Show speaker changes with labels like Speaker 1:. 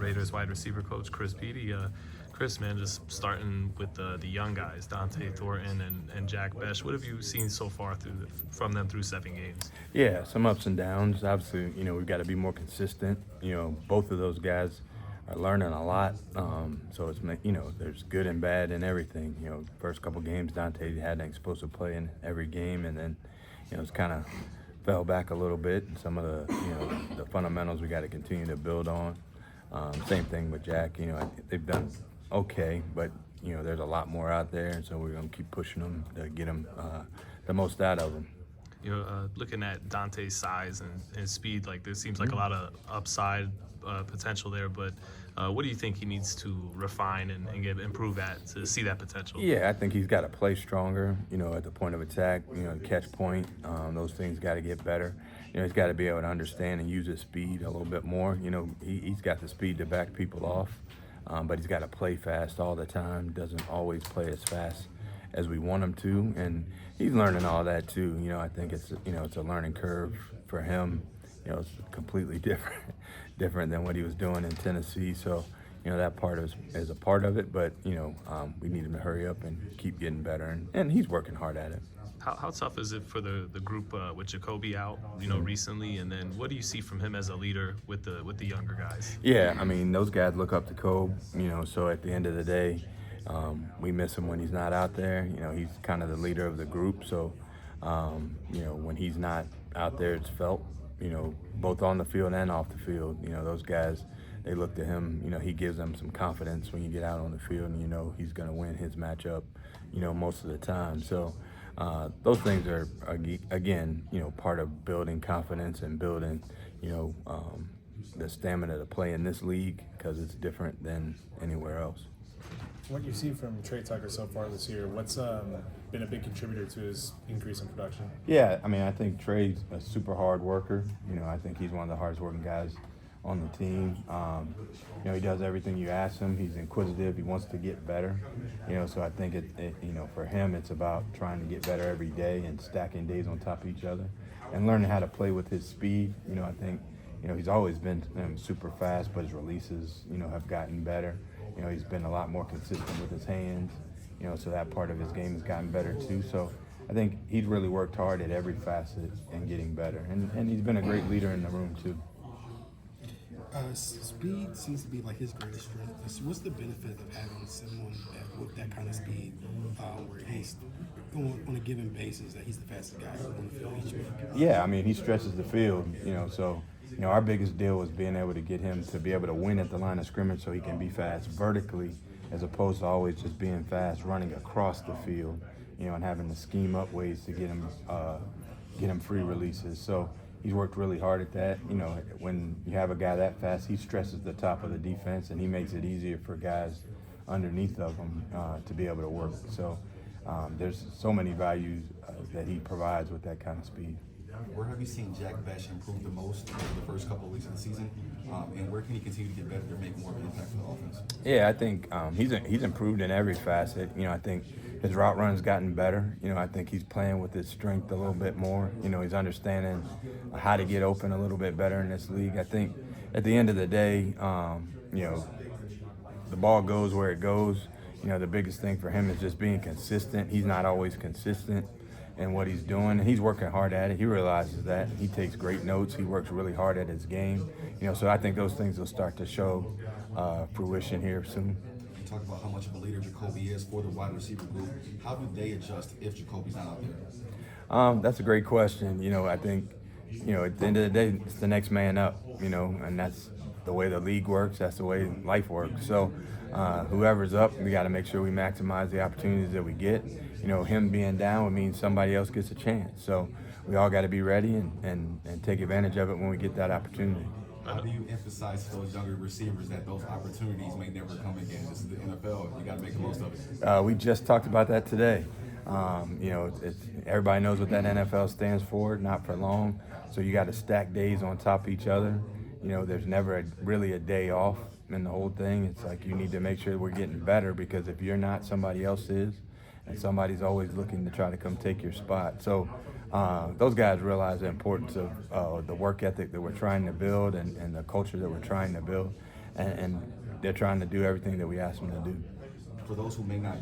Speaker 1: Raiders wide receiver coach Chris Beatty. Chris, man, just starting with the young guys, Donte Thornton and Bech. What have you seen so far from them through 7 games?
Speaker 2: Yeah, some ups and downs. Obviously, we've got to be more consistent. Both of those guys are learning a lot. So it's there's good and bad in everything. First couple games, Donte had an explosive play in every game, and then it's kind of fell back a little bit. Some of the fundamentals we got to continue to build on. Same thing with Jack. They've done okay, but there's a lot more out there, and so we're gonna keep pushing them to get them the most out of them.
Speaker 1: Looking at Dante's size and speed, like there seems like a lot of upside potential there, but what do you think he needs to refine and improve at to see that potential?
Speaker 2: Yeah, I think he's got to play stronger, at the point of attack, catch point. Those things got to get better. He's got to be able to understand and use his speed a little bit more. He's got the speed to back people off, but he's got to play fast all the time. Doesn't always play as fast as we want him to, and he's learning all that too. I think it's a learning curve for him. It's completely different than what he was doing in Tennessee. So that part is a part of it, but we need him to hurry up and keep getting better, and he's working hard at it.
Speaker 1: How tough is it for the group with Jakobi out, recently, and then what do you see from him as a leader with the younger guys?
Speaker 2: Yeah, those guys look up to Kobe, so at the end of the day, we miss him when he's not out there. He's kind of the leader of the group, so when he's not out there, it's felt, both on the field and off the field. Those guys, they look to him. He gives them some confidence when you get out on the field, and he's going to win his matchup, most of the time. So those things are, again, part of building confidence and building, the stamina to play in this league, because it's different than anywhere else.
Speaker 3: What you see from Trey Tucker so far this year, what's been a big contributor to his increase in production?
Speaker 2: Yeah, I think Trey's a super hard worker. I think he's one of the hardest working guys on the team. He does everything you ask him. He's inquisitive. He wants to get better. So I think for him, it's about trying to get better every day and stacking days on top of each other and learning how to play with his speed. I think he's always been super fast, but his releases have gotten better. He's been a lot more consistent with his hands. So that part of his game has gotten better too. So I think he's really worked hard at every facet and getting better, and he's been a great leader in the room too.
Speaker 4: Speed seems to be like his greatest strength. So what's the benefit of having someone with that kind of speed, where he's on a given basis that he's the fastest guy on the field each week?
Speaker 2: Yeah, he stretches the field. So our biggest deal was being able to get him to be able to win at the line of scrimmage, so he can be fast vertically, as opposed to always just being fast running across the field. And having to scheme up ways to get him free releases. So he's worked really hard at that. When you have a guy that fast, he stresses the top of the defense, and he makes it easier for guys underneath of him to be able to work. So there's so many values that he provides with that kind of speed.
Speaker 5: Where have you seen Bech improve the most in the first couple of weeks of the season, and where can he continue to get better to make more of an impact for the offense?
Speaker 2: Yeah, I think he's improved in every facet. I think his route run's gotten better. I think he's playing with his strength a little bit more. He's understanding how to get open a little bit better in this league. I think at the end of the day, the ball goes where it goes. The biggest thing for him is just being consistent. He's not always consistent in what he's doing, and he's working hard at it. He realizes that. He takes great notes. He works really hard at his game. So I think those things will start to show fruition here soon.
Speaker 5: You talked about how much of a leader Jakobi is for the wide receiver group. How do they adjust if Jakobi's not out there?
Speaker 2: That's a great question. I think, at the end of the day, it's the next man up, and that's the way the league works. That's the way life works. So whoever's up, we got to make sure we maximize the opportunities that we get. Him being down would mean somebody else gets a chance. So we all got to be ready and take advantage of it when we get that opportunity.
Speaker 5: How do you emphasize to those younger receivers that those opportunities may never come again? This is the NFL. You got to make the most of it.
Speaker 2: We just talked about that today. Everybody knows what that NFL stands for, not for long. So you got to stack days on top of each other. There's never really a day off in the whole thing. It's like you need to make sure we're getting better, because if you're not, somebody else is, and somebody's always looking to try to come take your spot. So those guys realize the importance of the work ethic that we're trying to build and the culture that we're trying to build. and they're trying to do everything that we ask them to do.
Speaker 5: For those who may not